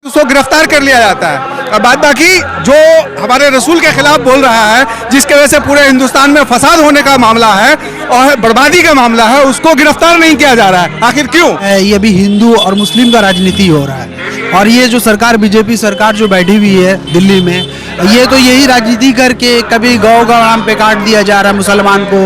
उसको गिरफ्तार कर लिया जाता है। और बाद बाकी जो हमारे रसूल के खिलाफ बोल रहा है, जिसके वजह से पूरे हिंदुस्तान में फसाद होने का मामला है और बर्बादी का मामला है, उसको गिरफ्तार नहीं किया जा रहा है। आखिर क्यों? ये भी हिंदू और मुस्लिम का राजनीति हो रहा है। और ये जो सरकार बीजेपी सरकार जो बैठी हुई है दिल्ली में, ये तो यही राजनीति करके कभी गौ नाम पे काट दिया जा रहा है मुसलमान को,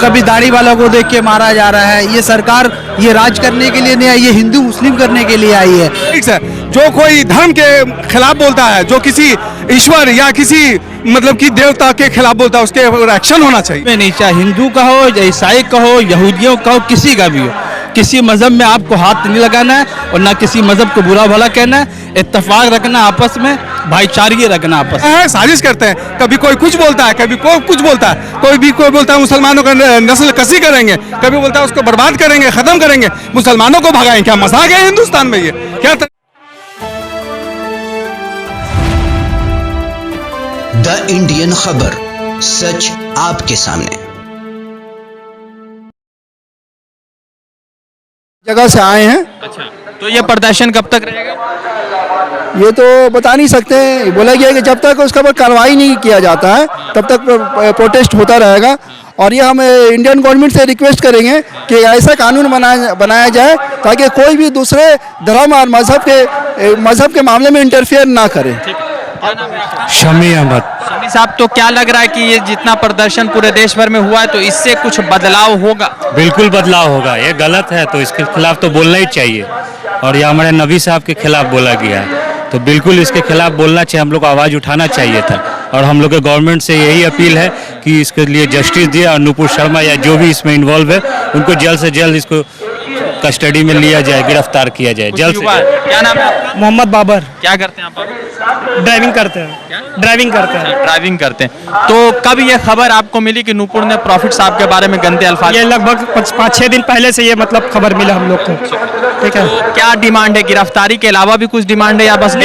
कभी दाढ़ी वाला को देख के मारा जा रहा है। ये सरकार ये राज करने के लिए नहीं आई, ये हिंदू मुस्लिम करने के लिए आई है। ठीक सर, जो कोई धर्म के खिलाफ बोलता है, जो किसी ईश्वर या किसी मतलब कि देवता के खिलाफ बोलता है, उसके एक्शन होना चाहिए। नहीं, चाहे हिंदू का हो, ईसाई का हो, यहूदियों का हो, किसी का भी हो, किसी मजहब में आपको हाथ नहीं लगाना है और ना किसी मजहब को बुरा भला कहना है। इत्तेफाक रखना आपस में, भाईचारगी रखना आपस में। साजिश करते हैं, कभी कोई कुछ बोलता है, कभी कोई कुछ बोलता है, कोई बोलता है मुसलमानों का नस्ल कसी करेंगे, कभी बोलता है उसको बर्बाद करेंगे, खत्म करेंगे, मुसलमानों को भगाएंगे। क्या मजाक है हिंदुस्तान में? ये क्या द इंडियन खबर, सच आपके सामने। जगह से आए हैं। अच्छा, तो ये प्रदर्शन कब तक रहेगा? ये तो बता नहीं सकते, बोला गया है कि जब तक उसका पर कार्रवाई नहीं किया जाता है तब तक प्रोटेस्ट होता रहेगा। और ये हम इंडियन गवर्नमेंट से रिक्वेस्ट करेंगे कि ऐसा कानून बनाया जाए ताकि कोई भी दूसरे धर्म और मजहब के मामले में इंटरफेयर ना करे। शमी अहमद। शमी साहब, तो क्या लग रहा है कि ये जितना प्रदर्शन पूरे देश भर में हुआ है तो इससे कुछ बदलाव होगा? बिल्कुल बदलाव होगा। ये गलत है तो इसके खिलाफ तो बोलना ही चाहिए। और ये हमारे नबी साहब के खिलाफ बोला गया है तो बिल्कुल इसके खिलाफ बोलना चाहिए। हम लोग को आवाज़ उठाना चाहिए था। और हम लोग के गवर्नमेंट से यही अपील है कि इसके लिए जस्टिस दिया और नुपुर शर्मा या जो भी इसमें इन्वॉल्व है उनको जल्द से जल्द इसको कस्टडी में लिया जाए, गिरफ्तार किया जाए जल्द से जल्द। क्या नाम है? मोहम्मद बाबर। क्या करते हैं आप? ड्राइविंग करते हैं। ड्राइविंग करते हैं। तो कब ये खबर आपको मिली कि नूपुर ने प्रॉफिट साहब के बारे में गंदे अल्फाज? ये लगभग 5-6 दिन पहले से ये मतलब खबर मिला हम लोग को। ठीक है, तो क्या डिमांड है? गिरफ्तारी के अलावा भी कुछ डिमांड है या बस?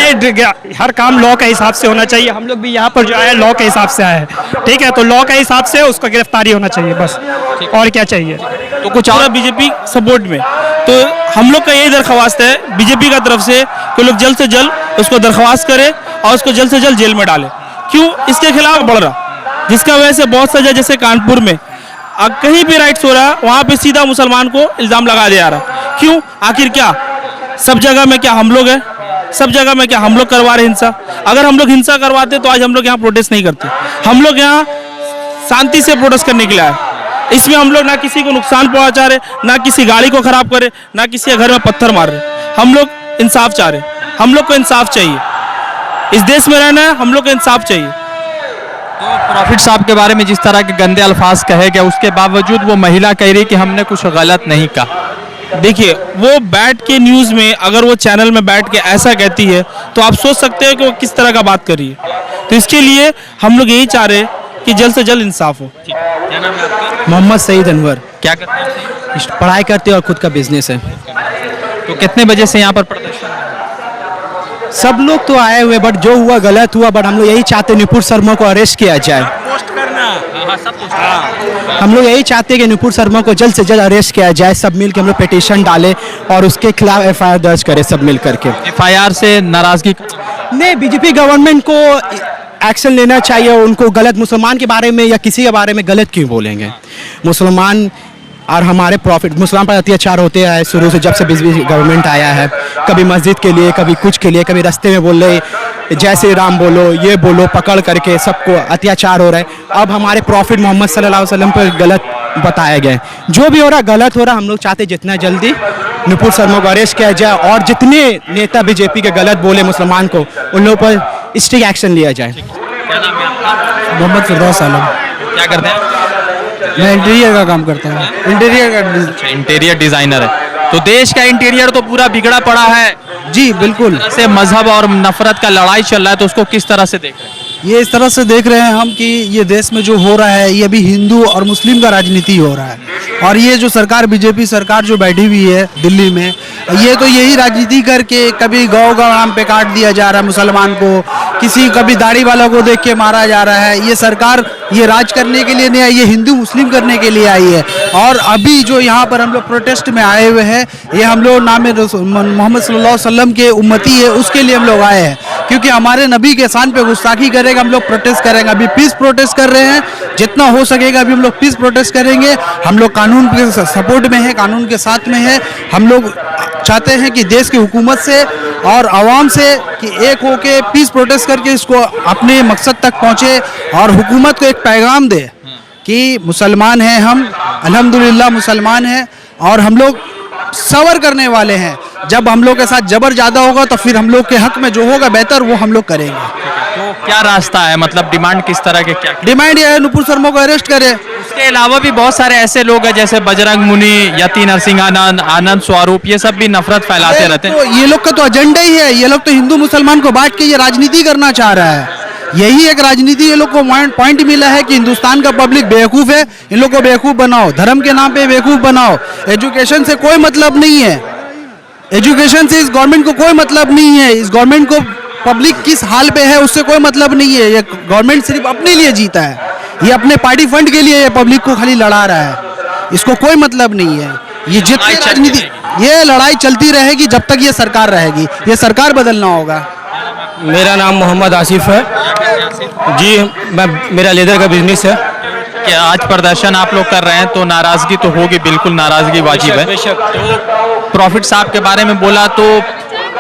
हर काम लॉ के हिसाब से होना चाहिए। हम लोग भी यहाँ पर जो आए लॉ के हिसाब से आए हैं। ठीक है, तो लॉ के हिसाब से उसको गिरफ्तारी होना चाहिए बस, और क्या चाहिए। तो कुछ और बीजेपी सपोर्ट में तो हम लोग का यही दरख्वास्त है बीजेपी का तरफ से कि लोग जल्द से जल्द उसको दरख्वास्त करें और उसको जल्द से जल्द जेल में डालें। क्यों? इसके खिलाफ बढ़ रहा, जिसका वजह से बहुत सजा, जैसे कानपुर में कहीं भी राइट्स हो रहा है वहाँ पे सीधा मुसलमान को इल्ज़ाम लगा दिया जा रहा। क्यों? आखिर क्या सब जगह में क्या हम लोग हैं? सब जगह में क्या हम लोग करवा रहे हिंसा? अगर हम लोग हिंसा करवाते तो आज हम लोग यहाँ प्रोटेस्ट नहीं करते। हम लोग यहाँ शांति से प्रोटेस्ट करने के लिए आए। इसमें हम लोग ना किसी को नुकसान पहुंचा रहे, ना किसी गाड़ी को खराब करे, ना किसी के घर में पत्थर मार रहे। हम लोग इंसाफ चाह रहे। हम लोग को इंसाफ चाहिए। इस देश में रहना है, हम लोग को इंसाफ चाहिए। तो प्रॉफिट साहब के बारे में जिस तरह के गंदे अल्फाज कहे गए, उसके बावजूद वो महिला कह रही कि हमने कुछ गलत नहीं कहा। देखिए, वो बैठ के न्यूज़ में, अगर वो चैनल में बैठ के ऐसा कहती है तो आप सोच सकते हैं कि वो किस तरह का बात कर रही है। तो इसके लिए हम लोग यही चाह रहे हैं कि जल्द से जल्द इंसाफ हो। क्या नाम है आपका? मोहम्मद सईद अनवर। क्या करते हैं? पढ़ाई करते हैं और खुद का बिजनेस है। तो कितने बजे से यहाँ पर प्रदर्शन? सब लोग तो आए हुए, बट जो हुआ गलत हुआ। बट हम लोग यही चाहते हैं नुपुर शर्मा को अरेस्ट किया जाए। हम लोग यही चाहते हैं कि नुपुर शर्मा को जल्द से जल्द अरेस्ट किया जाए। सब मिल के हम लोग पिटीशन डालें और उसके खिलाफ FIR दर्ज करें सब मिल करके। FIR से नाराजगी नहीं, बीजेपी गवर्नमेंट को एक्शन लेना चाहिए। उनको गलत मुसलमान के बारे में या किसी के बारे में गलत क्यों बोलेंगे? मुसलमान और हमारे प्रॉफिट, मुसलमान पर अत्याचार होते हैं शुरू से, जब से बीजेपी गवर्नमेंट आया है। कभी मस्जिद के लिए, कभी कुछ के लिए, कभी रास्ते में बोल रहे जय श्री राम बोलो, ये बोलो, पकड़ करके सबको अत्याचार हो रहा है। अब हमारे प्रॉफिट मोहम्मद सल्लल्लाहु अलैहि वसल्लम पर गलत बताया गया है। जो भी हो रहा गलत हो रहा। हम लोग चाहते जितना जल्दी नुपुर शर्मा को अरेस्ट किया जाए और जितने नेता बीजेपी के गलत बोले मुसलमान को, उन लोगों पर स्ट्रिक्ट एक्शन लिया जाए। क्या नाम है आपका? मोहम्मद फिरदौस आलम। क्या करते हैं? मैं इंटीरियर का काम करता हूँ। इंटीरियर डिजाइनर है। तो देश का इंटीरियर तो पूरा बिगड़ा पड़ा है। जी बिल्कुल। से मजहब और नफरत का लड़ाई चल रहा है, तो उसको किस तरह से देख रहे हैं? ये इस तरह से देख रहे हैं हम कि ये देश में जो हो रहा है ये भी हिंदू और मुस्लिम का राजनीति हो रहा है। और ये जो सरकार बीजेपी सरकार जो बैठी हुई है दिल्ली में, ये तो यही राजनीति करके कभी गौ नाम पे काट दिया जा रहा है मुसलमान को, किसी कभी दाढ़ी वाला को देख के मारा जा रहा है। ये सरकार ये राज करने के लिए नहीं आई, ये हिंदू मुस्लिम करने के लिए आई है। और अभी जो यहाँ पर हम लोग प्रोटेस्ट में आए हुए हैं, ये हम लोग नाम मोहम्मद सल्लल्लाहु अलैहि वसल्लम के उम्मती है, उसके लिए हम लोग आए हैं। क्योंकि हमारे नबी के शान पे गुस्ताखी करेगा, हम लोग प्रोटेस्ट करेंगे। अभी पीस प्रोटेस्ट कर रहे हैं, जितना हो सकेगा अभी हम लोग पीस प्रोटेस्ट करेंगे। हम लोग कानून के सपोर्ट में है, कानून के साथ में है। हम लोग चाहते हैं कि देश की हुकूमत से और आवाम से कि एक होके पीस प्रोटेस्ट करके इसको अपने मकसद तक पहुँचे और हुकूमत को एक पैगाम दे कि मुसलमान हैं हम, अल्हम्दुलिल्लाह मुसलमान हैं और हम लोग सबर करने वाले हैं। जब हम लोग के साथ जबर ज़्यादा होगा तो फिर हम लोग के हक में जो होगा बेहतर वो हम लोग करेंगे। तो क्या रास्ता है, मतलब डिमांड किस तरह के, क्या डिमांड ये है नुपुर शर्मा को अरेस्ट करे। उसके अलावा भी बहुत सारे ऐसे लोग हैं जैसे बजरंग मुनि, यति नरसिंह आनंद, आनंद स्वरूप, ये सब भी नफरत फैलाते रहते हैं। तो ये लोग का तो एजेंडा ही है, ये लोग तो हिंदू मुसलमान को बांट के ये राजनीति करना चाह रहा है। यही एक राजनीति ये लोग को पॉइंट मिला है कि हिंदुस्तान का पब्लिक बेवकूफ़ है, इन लोग को बेवकूफ़ बनाओ, धर्म के नाम पे बेवकूफ़ बनाओ। एजुकेशन से कोई मतलब नहीं है, एजुकेशन से इस गवर्नमेंट को कोई मतलब नहीं है। इस गवर्नमेंट को पब्लिक किस हाल पे है उससे कोई मतलब नहीं है। ये गवर्नमेंट सिर्फ अपने लिए जीता है, ये अपने पार्टी फंड के लिए ये पब्लिक को खाली लड़ा रहा है, इसको कोई मतलब नहीं है। ये जितनी राजनीति, ये लड़ाई चलती रहेगी जब तक ये सरकार रहेगी, ये सरकार बदलना होगा। मेरा नाम मोहम्मद आसिफ है जी, मेरा लेदर का बिजनेस है। क्या आज प्रदर्शन आप लोग कर रहे हैं तो नाराजगी तो होगी, बिल्कुल नाराजगी वाजिब है। तो प्रॉफिट साहब के बारे में बोला तो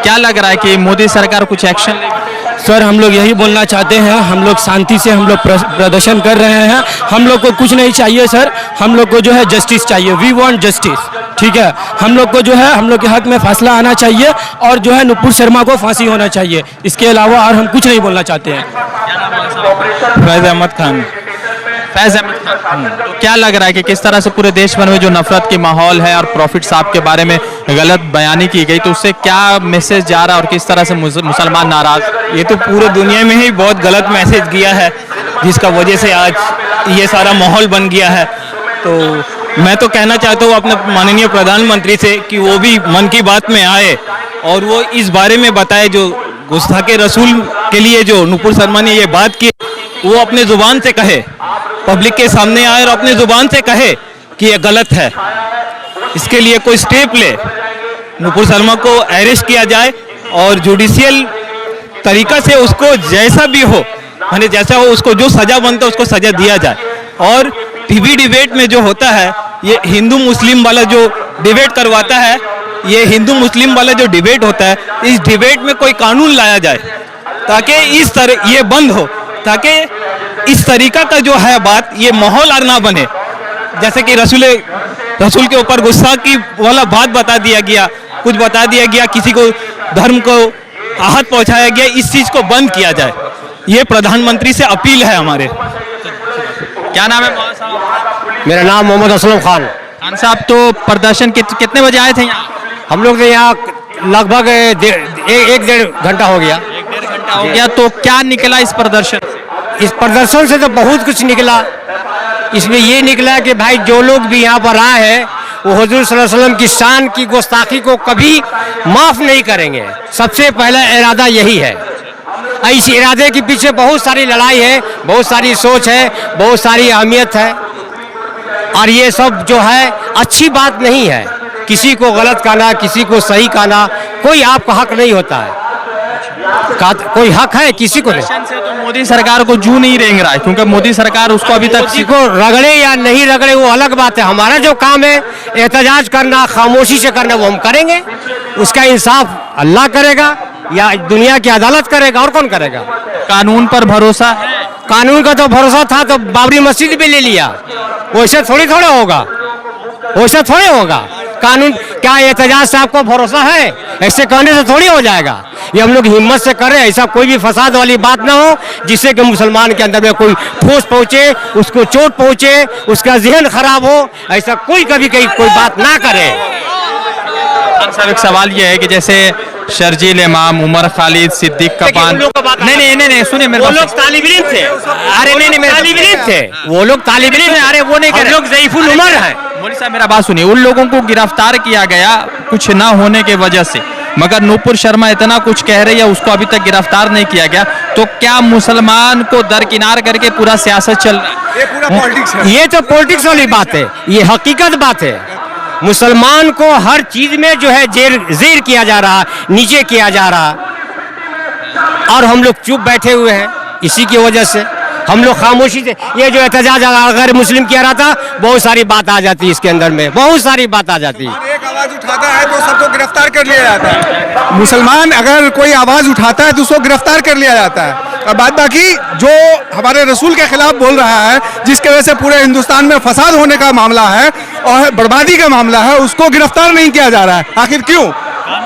क्या लग रहा है कि मोदी सरकार कुछ एक्शन लेगी? सर हम लोग यही बोलना चाहते हैं, हम लोग शांति से हम लोग प्रदर्शन कर रहे हैं। हम लोग को कुछ नहीं चाहिए सर, हम लोग को जो है जस्टिस चाहिए, वी वांट जस्टिस, ठीक है। हम लोग को जो है हम लोग के हक में फैसला आना चाहिए और जो है नुपुर शर्मा को फांसी होना चाहिए। इसके अलावा और हम कुछ नहीं बोलना चाहते हैं। फैज़ अहमद खान। फैज़ अहमद खान, तो क्या लग रहा है कि किस तरह से पूरे देश भर में जो नफरत की माहौल है और प्रॉफिट साहब के बारे में गलत बयानी की गई, तो उससे क्या मैसेज जा रहा है और किस तरह से मुसलमान नाराज? ये तो पूरे दुनिया में ही बहुत गलत मैसेज गया है, जिसका वजह से आज ये सारा माहौल बन गया है। तो मैं तो कहना चाहता हूँ अपने माननीय प्रधानमंत्री से कि वो भी मन की बात में आए और वो इस बारे में बताए, जो गुस्ताखे रसूल के लिए जो नुपुर शर्मा ने ये बात की, वो अपने ज़ुबान से कहे, पब्लिक के सामने आए और अपने ज़ुबान से कहे कि ये गलत है। इसके लिए कोई स्टेप ले, नुपुर शर्मा को अरेस्ट किया जाए और जुडिशियल तरीका से उसको जैसा भी हो, माने जैसा हो उसको जो सज़ा बनता है उसको सज़ा दिया जाए। और टीवी डिबेट में जो होता है, ये हिंदू मुस्लिम वाला जो डिबेट करवाता है, ये हिंदू मुस्लिम वाला जो डिबेट होता है, इस डिबेट में कोई कानून लाया जाए ताकि इस तरह ये बंद हो, ताकि इस तरीका का जो है बात, ये माहौल और ना बने। जैसे कि रसूल के ऊपर गुस्सा की वाला बात बता दिया गया, कुछ बता दिया गया, किसी को धर्म को आहत पहुंचाया गया, इस चीज़ को बंद किया जाए। ये प्रधानमंत्री से अपील है हमारे। क्या नाम है मौलाना साहब? मेरा नाम मोहम्मद असलम खान। खान साहब, तो प्रदर्शन कितने बजे आए थे यहाँ? हम लोग तो यहाँ लगभग एक डेढ़ घंटा हो गया। 1-1.5 घंटा हो गया। तो क्या निकला इस प्रदर्शन से? इस प्रदर्शन से तो बहुत कुछ निकला। इसमें ये निकला कि भाई जो लोग भी यहाँ पर आए हैं वो हुजूर सल्लल्लाहु अलैहि वसल्लम की शान की गुस्ताखी को कभी माफ़ नहीं करेंगे। सबसे पहला इरादा यही है। इस इरादे के पीछे बहुत सारी लड़ाई है, बहुत सारी सोच है, बहुत सारी अहमियत है और ये सब जो है अच्छी बात नहीं है। किसी को गलत कहना, किसी को सही कहना, कोई आपका हक नहीं होता है। कोई हक है किसी को नहीं। से तो मोदी सरकार को जू नहीं रेंग रहा है, क्योंकि मोदी सरकार उसको अभी तक किसी को रगड़े या नहीं रगड़े वो अलग बात है। हमारा जो काम है एहतजाज करना, खामोशी से करना, वो हम करेंगे। उसका इंसाफ अल्लाह करेगा या दुनिया की अदालत करेगा, और कौन करेगा? कानून पर भरोसा है। कानून का तो भरोसा था तो बाबरी मस्जिद भी ले लिया। वैसे थोड़ी होगा, वैसे थोड़े होगा। कानून क्या एहतजाज से आपको भरोसा है? ऐसे कहने से थोड़ी हो जाएगा। ये हम लोग हिम्मत से करें, ऐसा कोई भी फसाद वाली बात ना हो जिससे कि मुसलमान के अंदर में कोई ठोस पहुंचे, उसको चोट पहुंचे, उसका जहन खराब हो, ऐसा कोई कभी कोई बात ना करे। साहब, एक सवाल ये है कि जैसे शर्जील इमाम, उमर खालिद, सिद्दीक कपान, नहीं सुनिए मेरे वो लोग तालिब इल्म थे। अरे नहीं तालिब इल्म थे, वो लोग तालिब इल्म है। अरे वो नहीं कर, लोग ज़ईफुल उमर हैं। मौलवी साहब मेरा बात सुनिए, उन लोगों को गिरफ्तार किया गया कुछ ना होने के वजह से, मगर नूपुर शर्मा इतना कुछ कह रही है, उसको अभी तक गिरफ्तार नहीं किया गया। तो क्या मुसलमान को दरकिनार करके पूरा सियासत चल रहा है? ये पूरा पॉलिटिक्स है। ये तो पॉलिटिक्स वाली बात है, ये हकीकत बात है। मुसलमान को हर चीज में जो है जेर किया जा रहा, नीचे किया जा रहा, और हम लोग चुप बैठे हुए हैं। इसी की वजह से हम लोग खामोशी से, ये जो एहतजाज अगर मुस्लिम किया रहा था, बहुत सारी बात आ जाती इसके अंदर में, बहुत सारी बात आ जाती। एक आवाज उठाता है तो सबको गिरफ्तार कर लिया जाता है। मुसलमान अगर कोई आवाज उठाता है तो उसको गिरफ्तार कर लिया जाता है। और बात बाकी जो हमारे रसूल के खिलाफ बोल रहा है, जिसके वजह से पूरे हिंदुस्तान में फसाद होने का मामला है और बर्बादी का मामला है, उसको गिरफ्तार नहीं किया जा रहा है। आखिर क्यों?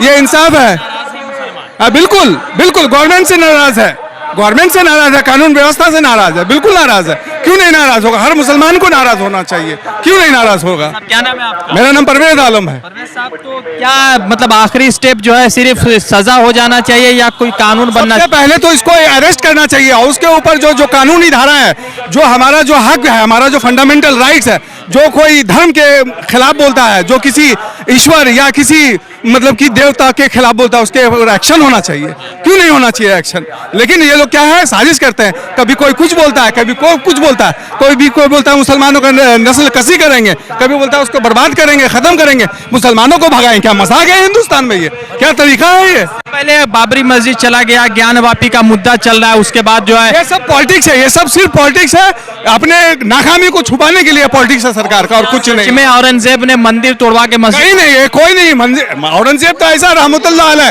ये इंसाफ है? बिल्कुल बिल्कुल गवर्नमेंट से नाराज है, गवर्नमेंट से नाराज है, कानून व्यवस्था से नाराज है, बिल्कुल नाराज है। क्यों नहीं नाराज होगा? हर मुसलमान को नाराज होना चाहिए, क्यों नहीं नाराज होगा? क्या नाम है आपका? मेरा नाम परवेज आलम है। परवेज साहब, तो क्या मतलब आखिरी स्टेप जो है सिर्फ सजा हो जाना चाहिए या कोई कानून बनना सबसे पहले तो इसको अरेस्ट करना चाहिए और उसके ऊपर जो जो कानूनी धारा है, जो हमारा जो हक है, हमारा जो फंडामेंटल राइट्स है, जो कोई धर्म के खिलाफ बोलता है, जो किसी ईश्वर या किसी मतलब कि देवता के खिलाफ बोलता है, उसके ऊपर एक्शन होना चाहिए। क्यों नहीं होना चाहिए एक्शन? लेकिन ये लोग क्या है, साजिश करते हैं। कभी कोई कुछ बोलता है, कभी कोई कुछ बोलता है, कोई बोलता है मुसलमानों का नस्ल कसी करेंगे, कभी बोलता है उसको बर्बाद करेंगे, खत्म करेंगे, मुसलमानों को भगाएं। क्या मजाक है हिंदुस्तान में? ये क्या तरीका है? ये पहले बाबरी मस्जिद चला गया, ज्ञान वापी का मुद्दा चल रहा है, उसके बाद जो है ये सब पॉलिटिक्स है, ये सब सिर्फ पॉलिटिक्स है। अपने नाकामी को छुपाने के लिए पॉलिटिक्स है सरकार का, और कुछ नहीं। में औरंगजेब ने मंदिर तोड़वा के मस्जिद, कहीं नहीं है, कोई नहीं। औरंगजेब तो ऐसा रहमतुल्लाह अलैह,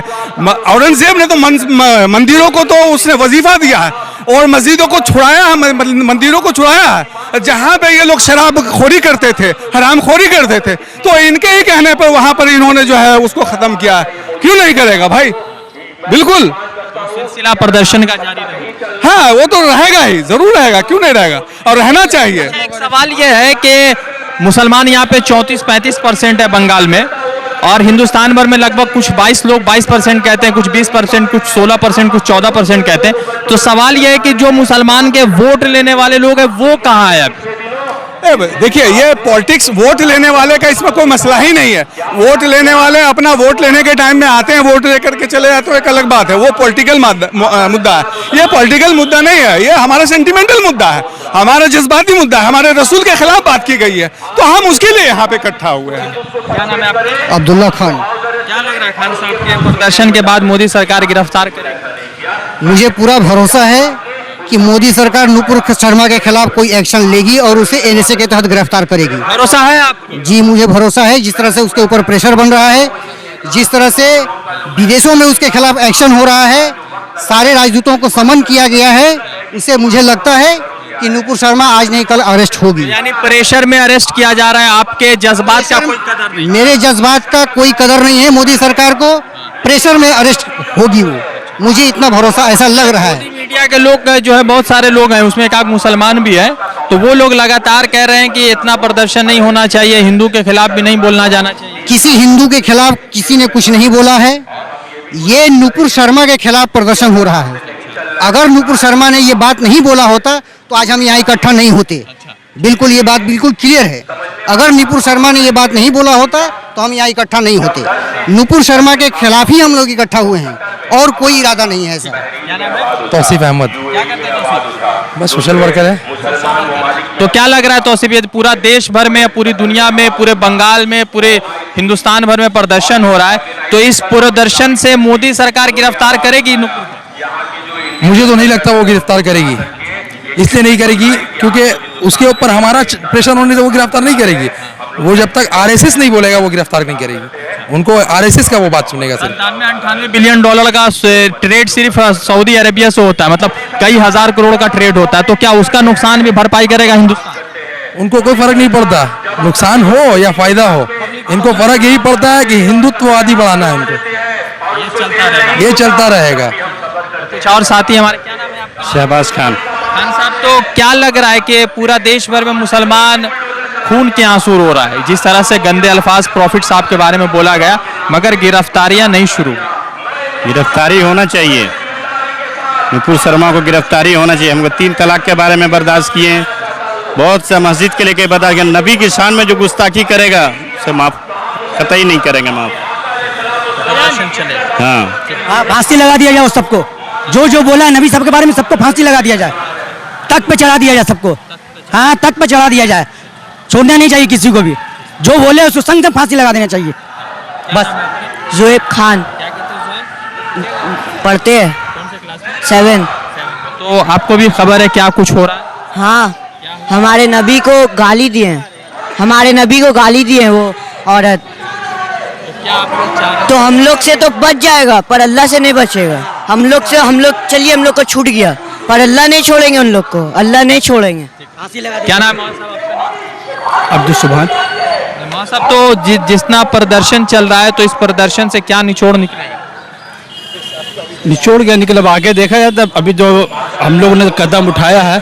औरंगजेब ने तो मंदिरों को तो उसने वजीफा दिया है और मस्जिदों को छुड़ाया है, मंदिरों को छुड़ाया है। जहाँ पे ये लोग शराब खोरी करते थे, हराम खोरी करते थे, तो इनके ही कहने पर वहां पर इन्होंने जो है उसको खत्म किया है। क्यों नहीं करेगा भाई? बिल्कुल सिलसिला प्रदर्शन का जारी रहेगा। हाँ, वो तो रहेगा ही, जरूर रहेगा, क्यों नहीं रहेगा, और रहना चाहिए। एक सवाल यह है कि मुसलमान यहाँ पे 34-35% है बंगाल में, और हिंदुस्तान भर में लगभग कुछ 22 लोग 22% कहते हैं, कुछ 20%, कुछ 16%, कुछ 14% कहते हैं। तो सवाल यह है कि जो मुसलमान के वोट लेने वाले लोग हैं वो कहाँ है अब? देखिए, ये पॉलिटिक्स, वोट लेने वाले का इसमें कोई मसला ही नहीं है। वोट लेने वाले अपना वोट लेने के टाइम में आते हैं, वोट लेकर के चले जाते हैं, एक अलग बात है। वो पॉलिटिकल मुद्दा है, ये पॉलिटिकल मुद्दा नहीं है, ये हमारा सेंटिमेंटल मुद्दा है, हमारा जज्बाती मुद्दा है। हमारे रसूल के खिलाफ बात की गई है, तो हम उसके लिए यहाँ पे इकट्ठा हुए हैं। क्या नाम है आपका? अब्दुल्ला खान। क्या लग रहा है खान साहब के प्रदर्शन के बाद मोदी सरकार गिरफ्तार करेगी? मुझे पूरा भरोसा है कि मोदी सरकार नूपुर शर्मा के खिलाफ कोई एक्शन लेगी और उसे एनएसए के तहत गिरफ्तार करेगी। भरोसा है आपको? जी, मुझे भरोसा है। जिस तरह से उसके ऊपर प्रेशर बन रहा है, जिस तरह से विदेशों में उसके खिलाफ एक्शन हो रहा है, सारे राजदूतों को समन किया गया है, इससे मुझे लगता है कि नूपुर शर्मा आज नहीं कल अरेस्ट होगी। यानी प्रेशर में अरेस्ट किया जा रहा है, आपके जज्बात का कोई कदर नहीं? मेरे जज्बात का कोई कदर नहीं है। मोदी सरकार को प्रेशर में अरेस्ट होगी, वो मुझे इतना भरोसा ऐसा लग रहा है। मीडिया के लोग जो है, बहुत सारे लोग हैं, उसमें एक आध मुसलमान भी है, तो वो लोग लगातार कह रहे हैं कि इतना प्रदर्शन नहीं होना चाहिए, हिंदू के खिलाफ भी नहीं बोलना जाना चाहिए। किसी हिंदू के खिलाफ किसी ने कुछ नहीं बोला है, ये नूपुर शर्मा के खिलाफ प्रदर्शन हो रहा है। अगर नूपुर शर्मा ने ये बात नहीं बोला होता तो आज हम यहाँ इकट्ठा नहीं होते। बिल्कुल, ये बात बिल्कुल क्लियर है। अगर नूपुर शर्मा ने ये बात नहीं बोला होता तो हम यहाँ इकट्ठा नहीं होते। नूपुर शर्मा के खिलाफ ही हम लोग इकट्ठा हुए हैं, और कोई इरादा नहीं है ऐसा। तौसीफ अहमद, बस सोशल वर्कर है। तो क्या लग रहा है तौसीफ, ये पूरा देश भर में, पूरी दुनिया में, पूरे बंगाल में, पूरे हिंदुस्तान भर में प्रदर्शन हो रहा है, तो इस प्रदर्शन से मोदी सरकार गिरफ्तार करेगी? मुझे तो नहीं लगता वो गिरफ्तार करेगी। इसलिए नहीं करेगी क्योंकि उसके ऊपर हमारा प्रेशर होने से वो गिरफ्तार नहीं करेगी। वो जब तक आरएसएस नहीं बोलेगा वो गिरफ्तार नहीं करेगी। उनको आरएसएस का वो बात सुनेगा। सिर्फ 97-98 बिलियन डॉलर का ट्रेड सिर्फ सऊदी अरेबिया से होता है, मतलब कई हजार करोड़ का ट्रेड होता है, तो क्या उसका नुकसान भी भरपाई करेगा हिंदुस्तान? उनको कोई फर्क नहीं पड़ता, नुकसान हो या फायदा हो, इनको फर्क यही पड़ता है कि हिंदुत्ववादी बढ़ाना है इनको। ये चलता रहेगा। कुछ और साथी हमारे, क्या नाम है आपका? शहबाज खान। खान साहब, तो क्या लग रहा है कि पूरा देश भर में मुसलमान खून के आंसू रो रहा है? जिस तरह से गंदे अल्फाज प्रॉफिट साहब के बारे में बोला गया, मगर गिरफ्तारियां नहीं शुरू। गिरफ्तारी होना चाहिए, नूपुर शर्मा को गिरफ्तारी होना चाहिए। हमको 3 तलाक के बारे में बर्दाश्त किए हैं, बहुत सा मस्जिद के लेके बता गया, नबी की शान में जो गुस्ताखी करेगा उसे माफ कतई नहीं करेंगे माफ। प्रदर्शन चले। हाँ फांसी लगा दिया जाए सबको, जो जो बोला है नबी साहब के बारे में सबको फांसी लगा दिया जाए, तक पे चढ़ा दिया जाए सबको। हाँ, तक पे चढ़ा दिया जाए, छोड़ना नहीं चाहिए किसी को भी, जो बोले उसको संग फांसी लगा देना चाहिए बस। जोएब खान पढ़ते हैं 7। तो आपको भी खबर है क्या कुछ हो रहा है? हाँ, हमारे नबी को गाली दिए हैं, हमारे नबी को गाली दिए हैं वो औरत। तो हम लोग से तो बच जाएगा पर अल्लाह से नहीं बचेगा। हम लोग चलिए हम लोग को छूट गया पर अल्लाह नहीं छोड़ेंगे उन लोग को, अल्लाह नहीं छोड़ेंगे। क्या नाम है अब्दुल सुभान। मौलाना साहब? तो जितना प्रदर्शन चल रहा है तो इस प्रदर्शन से क्या निचोड़ निकलेगा? निचोड़ गया निकल आगे देखा जाए तो अभी जो हम लोगों ने कदम उठाया है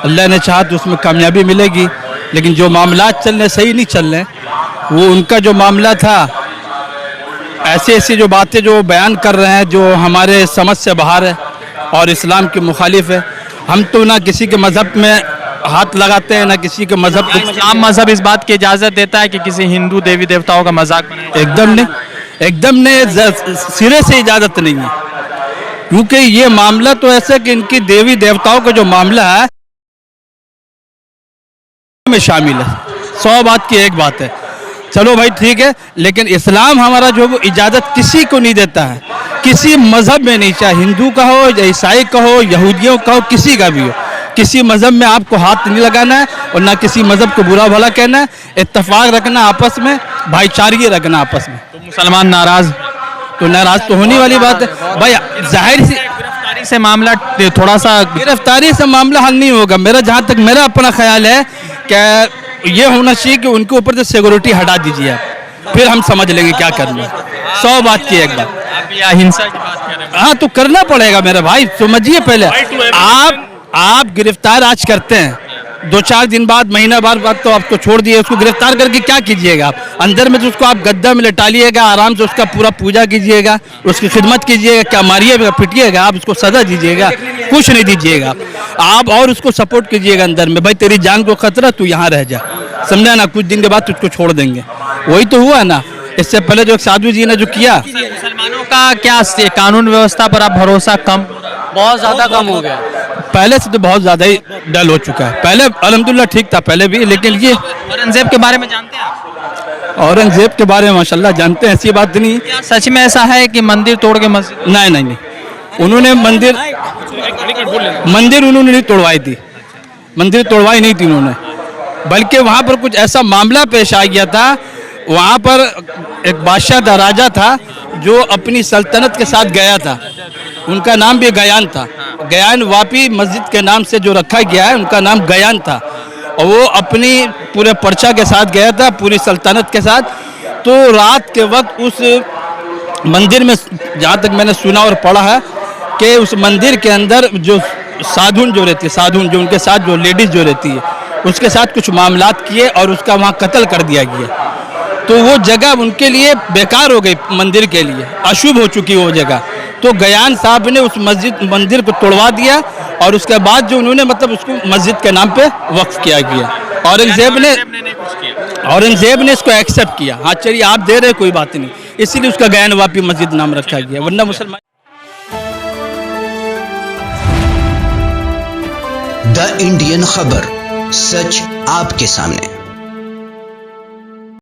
अल्लाह ने चाहा तो उसमें कामयाबी मिलेगी, लेकिन जो मामलात चल रहे सही नहीं चल रहे। वो उनका जो मामला था, ऐसी ऐसी जो बातें जो बयान कर रहे हैं जो हमारे समझ से बाहर है और इस्लाम के मुखालिफ है। हम तो ना किसी के मज़हब में हाथ लगाते हैं ना किसी के मज़हब को। इस्लाम मजहब इस बात की इजाज़त देता है कि किसी हिंदू देवी देवताओं का मजाक बनाया जाए? एकदम नहीं, सिरे से इजाज़त नहीं है, क्योंकि ये मामला तो ऐसा कि इनकी देवी देवताओं का जो मामला है में शामिल है। 100 बात की एक बात है, चलो भाई ठीक है, लेकिन इस्लाम हमारा जो वो इजाज़त किसी को नहीं देता है, किसी मज़हब में नहीं, चाहे हिंदू का हो या ईसाई का हो, यहूदियों का हो, किसी का भी हो, किसी मज़हब में आपको हाथ नहीं लगाना है और ना किसी मज़हब को बुरा भला कहना है। इत्तेफाक रखना आपस में, भाईचारगी रखना आपस में। तो मुसलमान नाराज तो नाराज तो होने वाली बात है भाई, जाहिर सी गिरफ्तारी से मामला थोड़ा सा गिरफ्तारी से मामला हल नहीं होगा। मेरा जहाँ तक मेरा अपना ख्याल है कि ये होना चाहिए कि उनके ऊपर से सिक्योरिटी हटा दीजिए आप, फिर हम समझ लेंगे क्या करना है। 100 बात की एक बात। हिंसा की बात कर रहे हैं। हाँ तो करना पड़ेगा मेरे भाई, समझिए पहले आप गिरफ्तार आज करते हैं, 2-4 दिन बाद महीना बाद तो आपको छोड़ दिए, उसको गिरफ्तार करके क्या कीजिएगा आप? अंदर में तो उसको आप गद्दा में लेटा लिएगा, आराम से उसका पूरा पूजा कीजिएगा, उसकी खिदमत कीजिएगा, क्या मारिएगा पिटिएगा आप, उसको सजा दीजिएगा? कुछ नहीं दीजिएगा आप, और उसको सपोर्ट कीजिएगा अंदर में, भाई तेरी जान को खतरा, तू यहाँ रह जा, समझा ना, कुछ दिन के बाद तुझको छोड़ देंगे। वही तो हुआ ना, इससे पहले जो एक साधु जी ने जो किया। मुसलमानों का क्या कानून व्यवस्था पर आप भरोसा कम, बहुत ज़्यादा कम हो गया। पहले से तो बहुत ज़्यादा ही डल हो चुका है, पहले अल्हम्दुलिल्लाह ठीक था पहले भी, लेकिन ये औरंगजेब के बारे में जानते हैं आप? औरंगजेब के बारे में माशाल्लाह जानते हैं, ऐसी बात नहीं। क्या सच में ऐसा है कि मंदिर तोड़ के मस्जिद? नहीं, उन्होंने मंदिर उन्होंने नहीं तोड़वाई थी, मंदिर तोड़वाई नहीं थी उन्होंने, बल्कि वहाँ पर कुछ ऐसा मामला पेश आ गया था। वहाँ पर एक बादशाह था, राजा था, जो अपनी सल्तनत के साथ गया था, उनका नाम भी गयान था। गयान वापी मस्जिद के नाम से जो रखा गया है, उनका नाम गयान था, और वो अपनी पूरे पर्चा के साथ गया था, पूरी सल्तनत के साथ। तो रात के वक्त उस मंदिर में, जहाँ तक मैंने सुना और पढ़ा है, कि उस मंदिर के अंदर जो साधुन जो रहती है, साधुन जो उनके साथ जो लेडीज़ जो रहती है, उसके साथ कुछ मामलात किए और उसका वहाँ कत्ल कर दिया गया। तो वो जगह उनके लिए बेकार हो गई, मंदिर के लिए अशुभ हो चुकी वो जगह। तो गयान साहब ने उस मंदिर को तोड़वा दिया और उसके बाद जो उन्होंने मतलब उसको मस्जिद के नाम पे वक्फ किया गया। औरंगजेब ने इसको एक्सेप्ट किया, हाँ चलिए आप दे रहे कोई बात नहीं, इसीलिए उसका गयान वापी मस्जिद नाम रखा गया, वरना मुसलमान। द इंडियन खबर, सच आपके सामने।